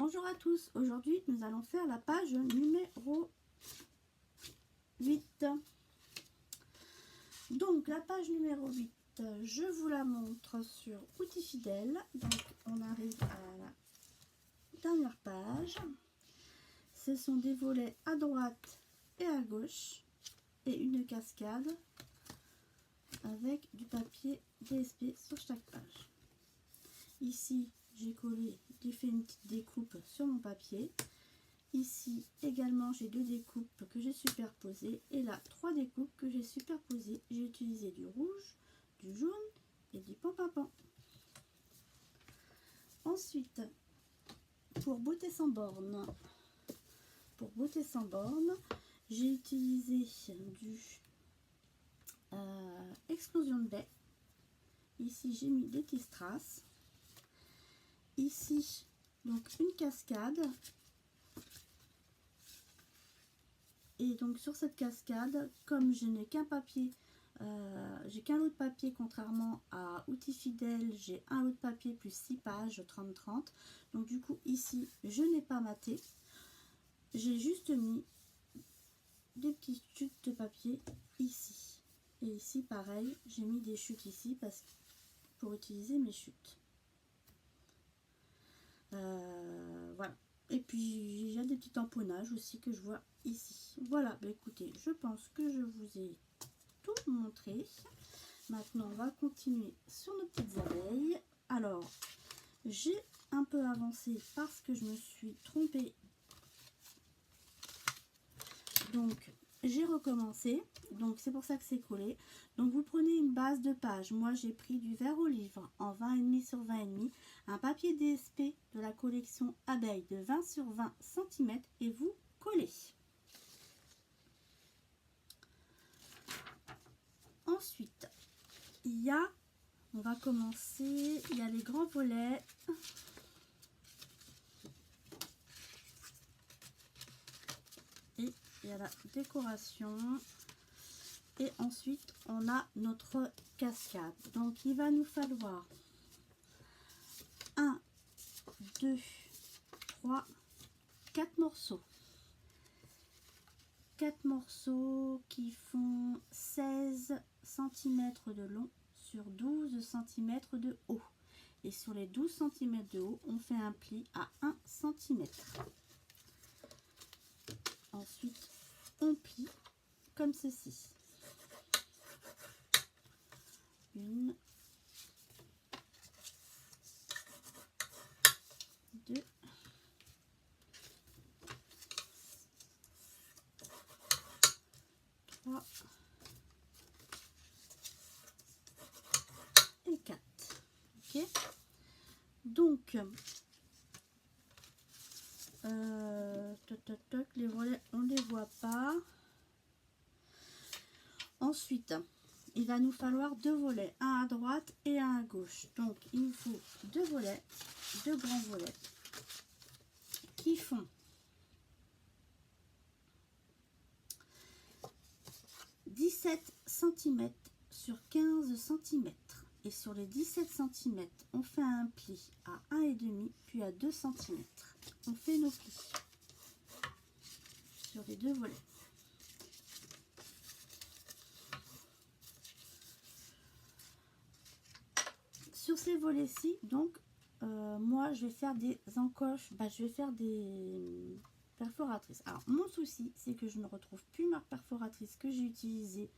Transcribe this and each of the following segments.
Bonjour à tous, aujourd'hui nous allons faire la page numéro 8. Donc la page numéro 8, je vous la montre sur Outils Fidèles. Donc on arrive à la dernière page. Ce sont des volets à droite et à gauche et une cascade avec du papier DSP sur chaque page. Ici j'ai collé, j'ai fait une petite découpe sur mon papier. Ici également j'ai deux découpes que j'ai superposées et là trois découpes que j'ai superposées. J'ai utilisé du rouge, du jaune et du pan-pan-pan. Ensuite, pour beauté sans borne, j'ai utilisé du explosion de baie. Ici j'ai mis des petits strass. Ici donc une cascade. Et donc sur cette cascade, comme je n'ai qu'un papier, j'ai qu'un lot de papier, contrairement à Outils Fidèles, j'ai un lot de papier plus 6 pages, 30-30. Donc du coup ici, je n'ai pas maté. J'ai juste mis des petites chutes de papier ici. Et ici pareil, j'ai mis des chutes ici parce que pour utiliser mes chutes. Voilà. Et puis il y a des petits tamponnages aussi que je vois ici. Voilà, bah écoutez, je pense que je vous ai tout montré. Maintenant on va continuer sur nos petites abeilles. Alors j'ai un peu avancé parce que je me suis trompée, donc j'ai recommencé, donc c'est pour ça que c'est collé. Donc vous prenez une base de page, moi j'ai pris du vert olive en 20,5 sur 20,5, un papier DSP de la collection abeille de 20 sur 20 cm et vous collez. Ensuite il y a, on va commencer, il y a les grands volets. Et il y a la décoration. Et ensuite, on a notre cascade. Donc, il va nous falloir 1, 2, 3, 4 morceaux. 4 morceaux qui font 16 cm de long sur 12 cm de haut. Et sur les 12 cm de haut, on fait un pli à 1 cm. Ensuite, on plie comme ceci. 1, 2, 3 et 4. Ok. Donc, les volets, on les voit pas. Ensuite, il va nous falloir deux volets, un à droite et un à gauche. Donc, il nous faut deux volets, deux grands volets qui font 17 cm sur 15 cm. Et sur les 17 cm, on fait un pli à 1,5 puis à 2 cm. On fait nos plis sur les deux volets. Sur ces volets-ci, donc, moi, je vais faire des encoches, je vais faire des perforatrices. Alors, mon souci, c'est que je ne retrouve plus ma perforatrice que j'ai utilisée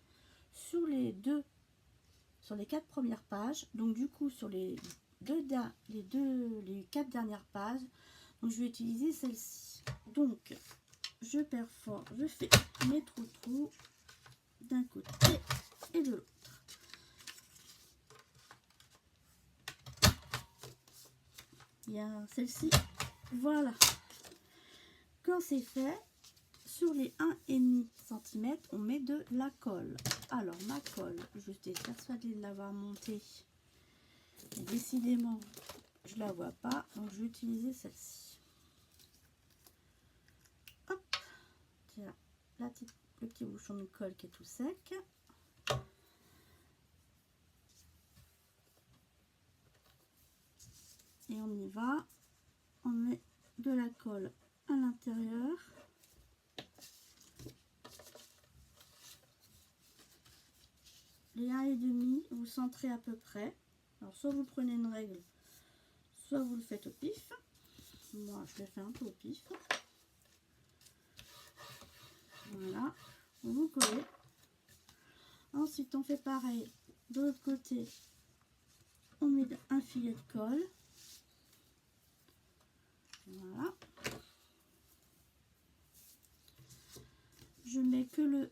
sur les 4 premières pages. Donc, du coup, sur les 4 dernières pages, donc, je vais utiliser celle-ci. Donc, je perfore, je fais mes trous d'un côté et de l'autre. Il y a celle-ci, voilà. Quand c'est fait, sur les 1,5 cm, on met de la colle. Alors ma colle, je suis persuadée de l'avoir montée. Et décidément, je la vois pas, donc je vais utiliser celle-ci. Hop, tiens, le petit bouchon de colle qui est tout sec. Et on y va, on met de la colle à l'intérieur. Les 1,5, vous centrez à peu près. Alors soit vous prenez une règle, soit vous le faites au pif. Moi je le fais un peu au pif. Voilà, vous collez. Ensuite on fait pareil de l'autre côté. On met un filet de colle. Voilà. Je mets que le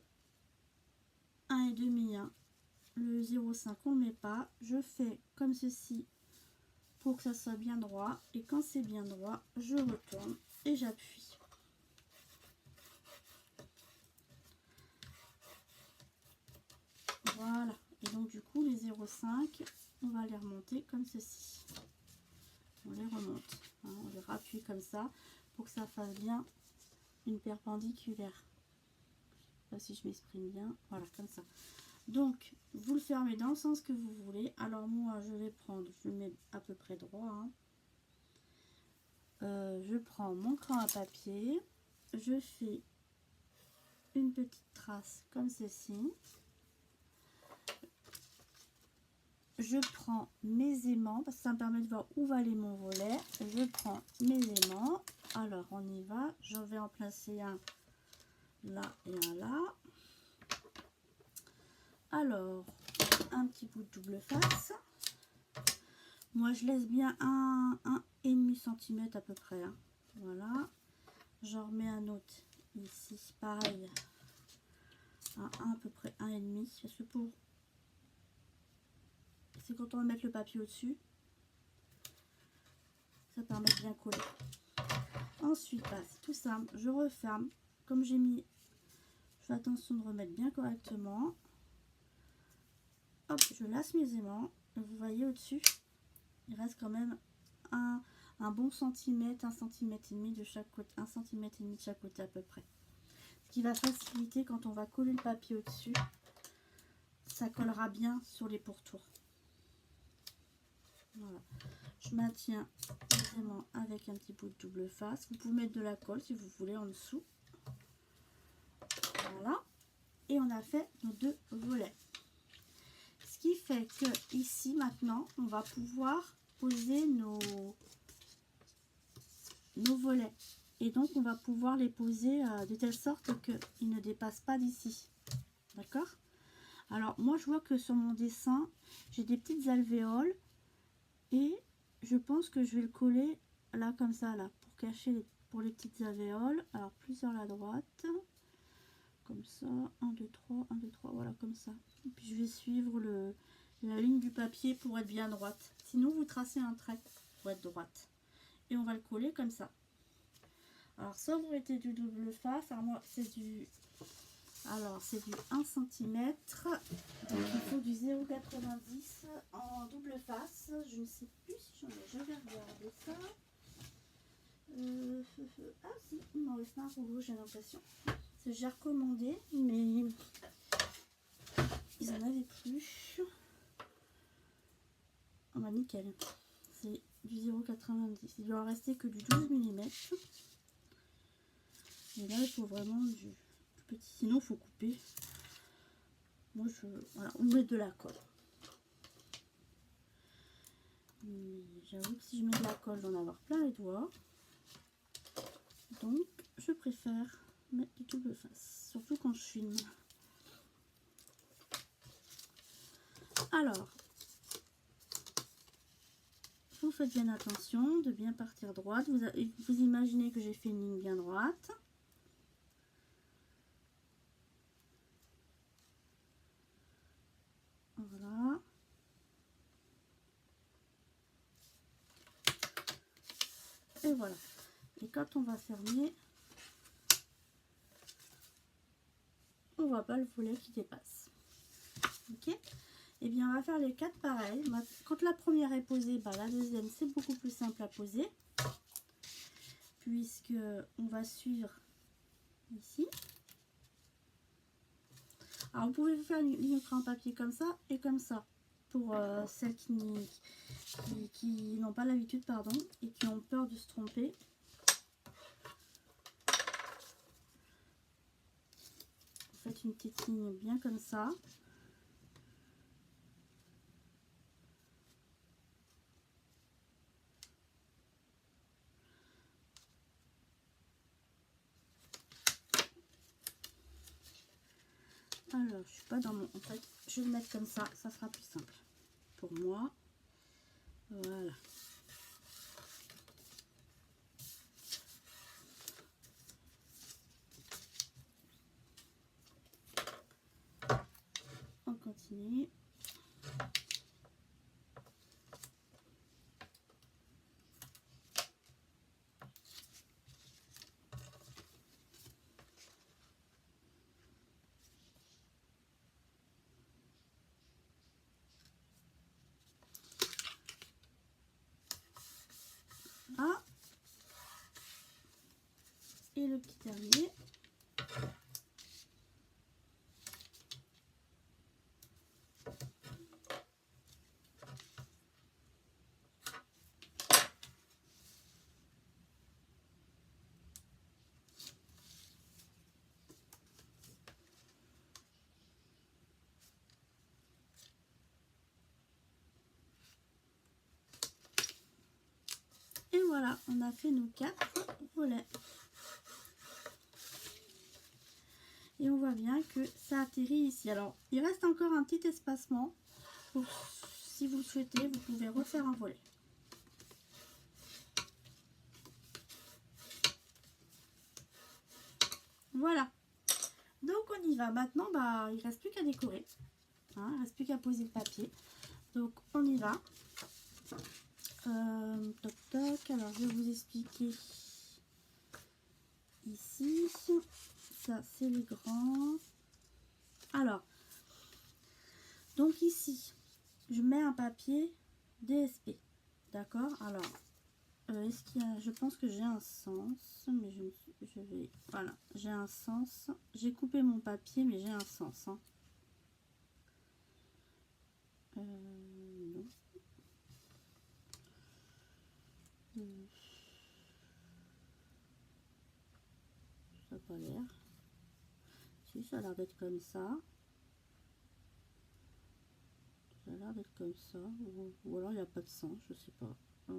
1,5, hein. Le 0,5 on ne met pas. Je fais comme ceci pour que ça soit bien droit. Et quand c'est bien droit, je retourne et j'appuie. Voilà. Et donc du coup les 0,5, on va les remonter comme ceci. On les remonte. Hein, on les rappuie comme ça pour que ça fasse bien une perpendiculaire. Je sais pas si je m'exprime bien. Voilà, comme ça. Donc, vous le fermez dans le sens que vous voulez. Alors moi, je vais prendre, je le mets à peu près droit. Hein. Je prends mon crayon à papier. Je fais une petite trace comme ceci. Je prends mes aimants, parce que ça me permet de voir où va aller mon volet. Je prends mes aimants. Alors, on y va. J'en vais en placer un là et un là. Alors, un petit bout de double face. Moi, je laisse bien 1,5 cm à peu près. Hein. Voilà. J'en remets un autre ici, pareil. À peu près 1,5. Parce que pour... c'est quand on va mettre le papier au-dessus. Ça permet de bien coller. Ensuite, bah, c'est tout simple. Je referme. Comme j'ai mis... je fais attention de remettre bien correctement. Hop, je lasse mes aimants. Vous voyez au-dessus, il reste quand même un bon centimètre, 1,5 cm de chaque côté, 1,5 cm de chaque côté à peu près. Ce qui va faciliter quand on va coller le papier au-dessus, ça collera bien sur les pourtours. Voilà. Je maintiens les aimants avec un petit bout de double face. Vous pouvez mettre de la colle si vous voulez en dessous. Voilà. Et on a fait nos deux volets. Ce qui fait que ici maintenant, on va pouvoir poser nos volets. Et donc on va pouvoir les poser de telle sorte qu'ils ne dépassent pas d'ici. D'accord? Alors moi je vois que sur mon dessin, j'ai des petites alvéoles. Et je pense que je vais le coller là comme ça, là, pour cacher pour les petites alvéoles. Alors plus vers la droite. Comme ça, 1, 2, 3, 1, 2, 3, voilà comme ça. Et puis je vais suivre la ligne du papier pour être bien droite. Sinon vous tracez un trait pour être droite. Et on va le coller comme ça. Alors ça vous mettez du double face. Alors moi c'est du 1 cm. Donc il faut du 0,90 en double face. Je ne sais plus si j'en ai jamais regardé ça. Ah si, il m'en reste un rouleau, j'ai l'impression. J'ai recommandé, mais ils en avaient plus. Ah bah nickel. C'est du 0,90. Il doit en rester que du 12 mm. Et là, il faut vraiment du plus petit. Sinon, il faut couper. Moi, voilà, on met de la colle. J'avoue que si je mets de la colle, je vais en avoir plein les doigts. Donc, je préfère mettre du double face. Surtout quand je filme. Alors, vous faites bien attention de bien partir droite. Vous imaginez que j'ai fait une ligne bien droite. Voilà. Et voilà. Et quand on va fermer, on voit pas le volet qui dépasse. Ok. Et bien on va faire les 4 pareils. Quand la première est posée, bah, la deuxième c'est beaucoup plus simple à poser. Puisque on va suivre ici. Alors vous pouvez faire une ligne en papier comme ça et comme ça. Pour celles qui n'ont pas l'habitude, pardon, et qui ont peur de se tromper. mettre une tétine bien comme ça. Alors, je suis pas dans mon... En fait, je vais le mettre comme ça sera plus simple pour moi. Voilà. On continue. Ah, et le petit dernier. Et voilà, on a fait nos 4 volets. Et on voit bien que ça atterrit ici. Alors, il reste encore un petit espacement. Pour, si vous le souhaitez, vous pouvez refaire un volet. Voilà. Donc, on y va. Maintenant, il ne reste plus qu'à décorer. Hein, il ne reste plus qu'à poser le papier. Donc, on y va. Toc, toc. Alors, je vais vous expliquer. Ici, ça, c'est les grands. Alors, donc ici, je mets un papier DSP. D'accord? Alors, est-ce qu'il y a, je pense que j'ai un sens, mais je vais, voilà, j'ai un sens. J'ai coupé mon papier, mais j'ai un sens. Hein. Non. Ça n'a pas l'air. Si, ça a l'air d'être comme ça. Ça a l'air d'être comme ça. Ou alors il n'y a pas de sens, je sais pas. Il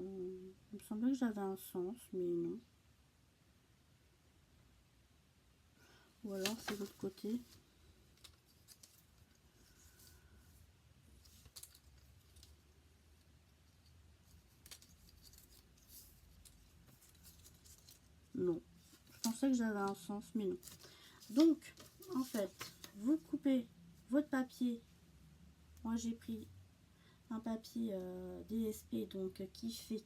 me semblait que j'avais un sens, mais non. Ou alors c'est l'autre côté. Non. Je pensais que j'avais un sens, mais non. Donc, en fait, vous coupez votre papier. Moi, j'ai pris un papier DSP, donc qui fait.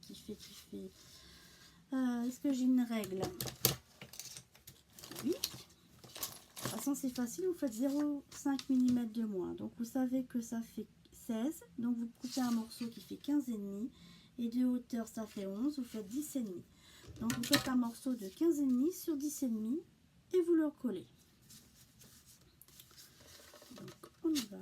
Est-ce que j'ai une règle? Oui. De toute façon, c'est facile, vous faites 0,5 mm de moins. Donc, vous savez que ça fait 16. Donc, vous coupez un morceau qui fait 15,5. Et de hauteur, ça fait 11. Vous faites 10,5. Donc, vous faites un morceau de 15,5 sur 10,5 et vous le recollez. Donc, on y va.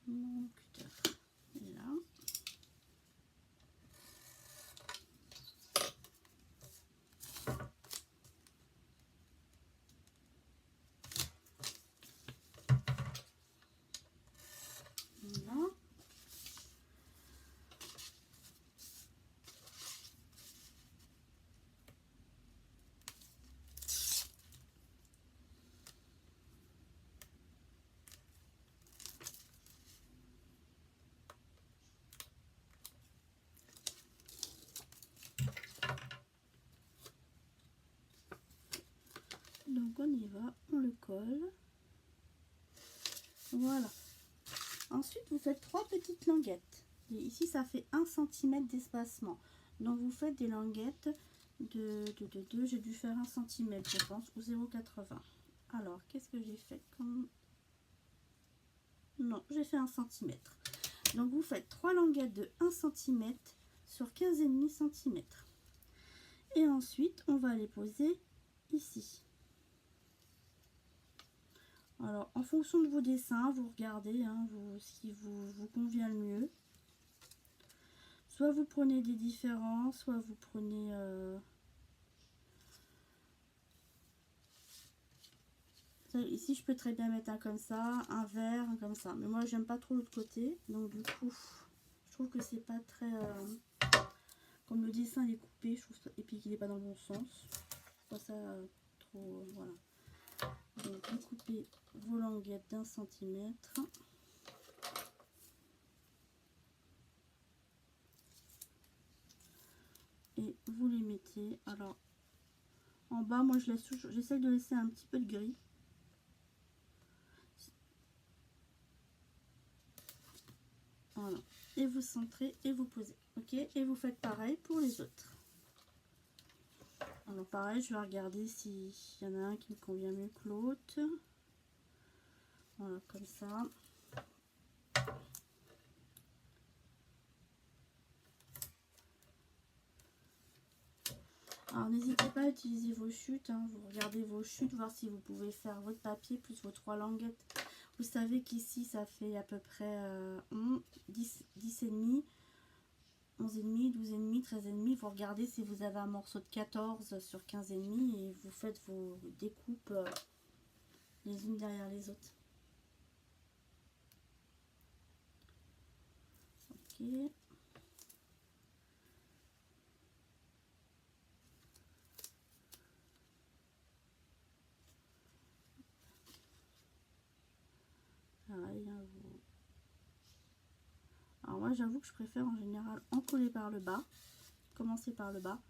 Mon cutter est là. Voilà. Donc on y va, on le colle. Voilà. Ensuite, vous faites 3 petites languettes. Et ici, ça fait 1 cm d'espacement. Donc vous faites des languettes de j'ai dû faire 1 cm, je pense, ou 0,80. Alors, qu'est-ce que j'ai fait comme... Non, j'ai fait 1 cm. Donc vous faites 3 languettes de 1 cm sur 15,5 cm. Et ensuite, on va les poser ici. Alors, en fonction de vos dessins, vous regardez hein, ce qui vous convient le mieux. Soit vous prenez des différents, soit vous prenez... Ici, je peux très bien mettre un comme ça, un vert, un comme ça. Mais moi, j'aime pas trop l'autre côté. Donc, du coup, je trouve que c'est pas très... comme le dessin est coupé, je trouve ça, et puis qu'il n'est pas dans le bon sens. Je trouve ça trop... voilà. Donc, vous coupez vos languettes d'1 centimètre. Et vous les mettez. Alors, en bas, moi, j'essaie de laisser un petit peu de gris. Voilà. Et vous centrez et vous posez. Ok. Et vous faites pareil pour les autres. Alors pareil, je vais regarder s'il y en a un qui me convient mieux que l'autre. Voilà, comme ça. Alors n'hésitez pas à utiliser vos chutes. Hein. Vous regardez vos chutes, voir si vous pouvez faire votre papier plus vos 3 languettes. Vous savez qu'ici, ça fait à peu près 10 et demi. 11,5, 12,5, 13,5. Vous regardez si vous avez un morceau de 14 sur 15,5 et vous faites vos découpes les unes derrière les autres. Ok. Pareil, hein, alors moi j'avoue que je préfère en général encoller par le bas, commencer par le bas,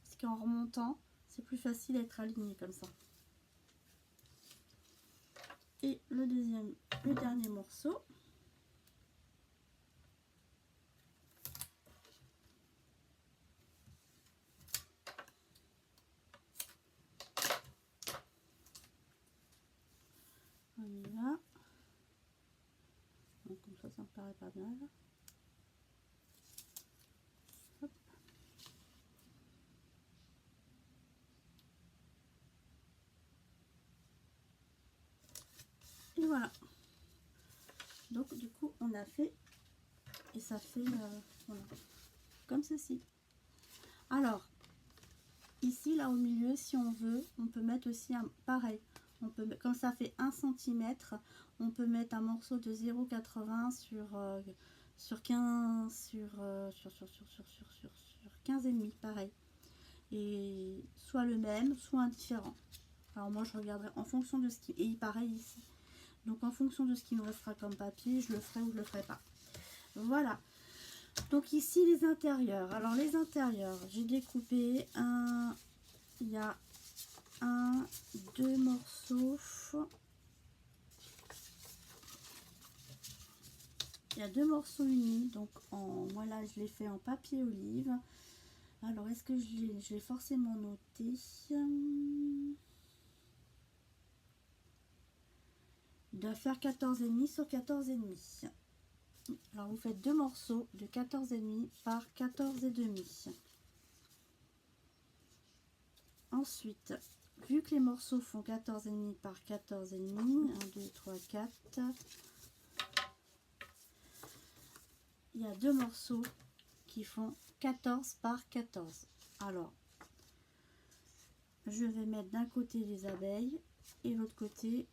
parce qu'en remontant, c'est plus facile à être aligné comme ça. Et le dernier morceau. On y va. Donc comme ça me paraît pas mal. Hop. Et voilà. Donc du coup on a fait, et ça fait voilà, comme ceci. Alors ici là au milieu, si on veut, on peut mettre aussi un pareil. On peut, comme ça fait 1 cm, on peut mettre un morceau de 0,80 sur 15 sur 15,5, pareil. Et soit le même, soit un différent. Alors moi je regarderai en fonction de ce qui... Et pareil ici. Donc en fonction de ce qui me restera comme papier, je le ferai ou je le ferai pas. Voilà. Donc ici les intérieurs. Alors les intérieurs, j'ai découpé un... Il y a 2 morceaux. Il y a 2 morceaux unis. Donc moi là je l'ai fait en papier olive. Alors est-ce que je l'ai forcément noté? Il doit faire 14,5 sur 14,5. Alors vous faites 2 morceaux de 14,5 par 14,5. Ensuite, vu que les morceaux font 14,5 par 14,5, 1, 2, 3, 4, il y a 2 morceaux qui font 14 par 14. Alors, je vais mettre d'un côté les abeilles et l'autre côté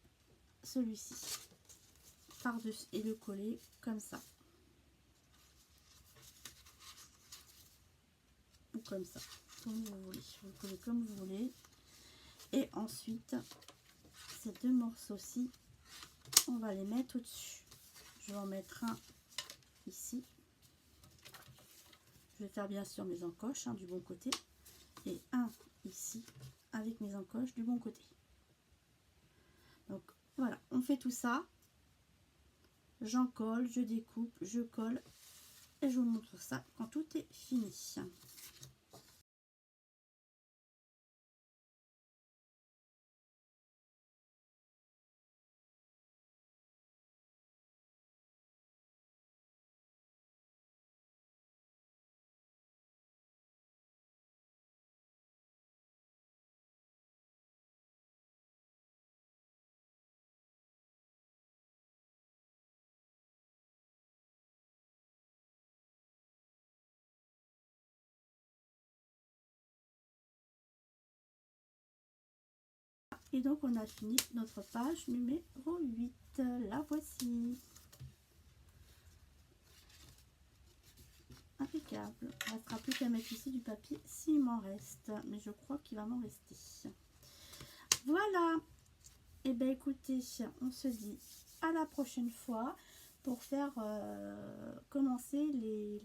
celui-ci par-dessus et le coller comme ça. Ou comme ça, comme vous voulez. Vous le collez comme vous voulez. Et ensuite, ces 2 morceaux-ci, on va les mettre au-dessus. Je vais en mettre un ici. Je vais faire bien sûr mes encoches du bon côté. Et un ici avec mes encoches du bon côté. Donc voilà, on fait tout ça. J'en colle, je découpe, je colle. Et je vous montre ça quand tout est fini. Et donc on a fini notre page numéro 8. La voici. Impeccable. Il ne restera plus qu'à mettre ici du papier s'il m'en reste. Mais je crois qu'il va m'en rester. Voilà. Et bien écoutez, on se dit à la prochaine fois pour faire commencer les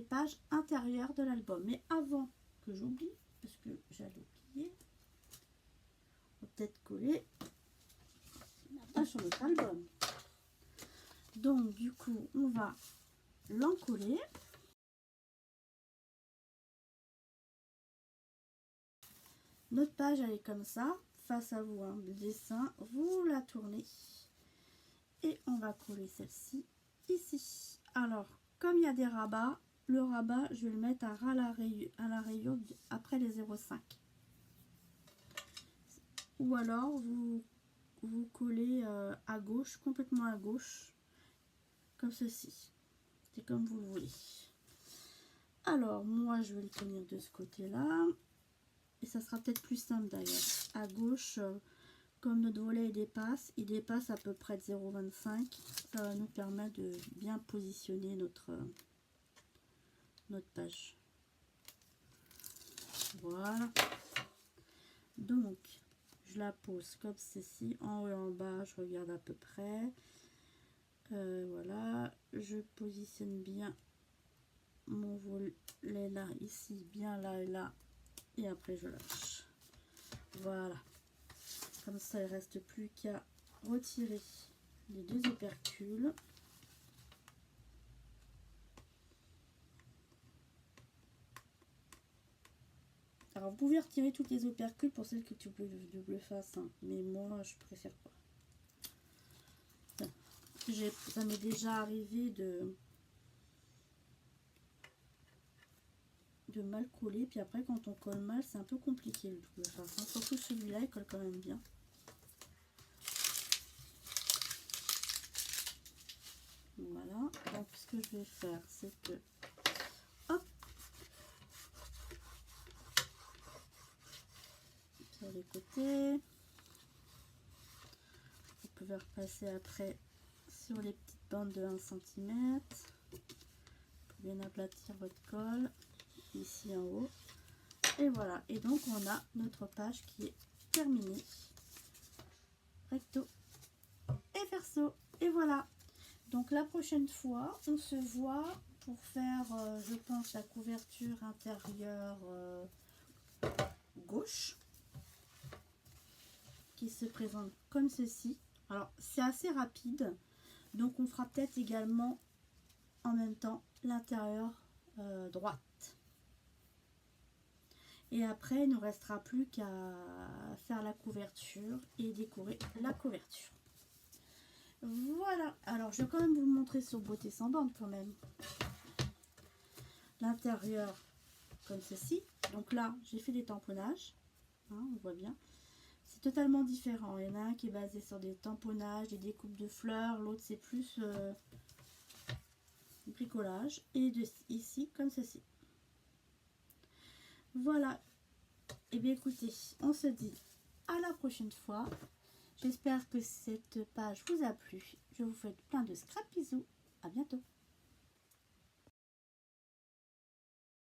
pages intérieures de l'album. Mais avant que j'oublie, parce que j'allais oublier, on va peut-être coller la page sur notre album. Donc du coup, on va l'encoller. Notre page, elle est comme ça, face à vous, hein, le dessin, vous la tournez et on va coller celle-ci ici. Alors, comme il y a des rabats, le rabat, je vais le mettre à la rayure après les 0,5. Ou alors, vous collez à gauche, complètement à gauche, comme ceci. C'est comme vous le voulez. Alors, moi, je vais le tenir de ce côté-là. Et ça sera peut-être plus simple d'ailleurs. À gauche, comme notre volet il dépasse à peu près de 0,25. Ça va nous permettre de bien positionner notre page. Voilà. Donc, je la pose comme ceci, en haut et en bas, je regarde à peu près. Voilà, je positionne bien mon volet là, ici, bien là et là. Et après je lâche. Voilà. Comme ça, il ne reste plus qu'à retirer les deux opercules. Alors, vous pouvez retirer toutes les opercules pour celles que tu peux double face, hein, mais moi, je préfère pas. Ça m'est déjà arrivé de mal coller, puis après, quand on colle mal, c'est un peu compliqué le double face, hein. Surtout celui-là, il colle quand même bien. Voilà, donc ce que je vais faire, c'est que hop, sur les côtés, vous pouvez repasser après sur les petites bandes de 1 cm pour bien aplatir votre colle ici en haut. Et voilà, et donc on a notre page qui est terminée, recto et verso. Et voilà, donc la prochaine fois on se voit pour faire je pense la couverture intérieure gauche qui se présente comme ceci. Alors c'est assez rapide, donc on fera peut-être également en même temps l'intérieur droite. Et après, il ne nous restera plus qu'à faire la couverture et décorer la couverture. Voilà. Alors, je vais quand même vous le montrer sur Beauté sans bande quand même. L'intérieur, comme ceci. Donc là, j'ai fait des tamponnages. Hein, on voit bien. C'est totalement différent. Il y en a un qui est basé sur des tamponnages, des découpes de fleurs. L'autre, c'est plus bricolage. Et ici, comme ceci. Voilà. Et bien écoutez, on se dit à la prochaine fois. J'espère que cette page vous a plu. Je vous fais plein de scrap bisous. À bientôt.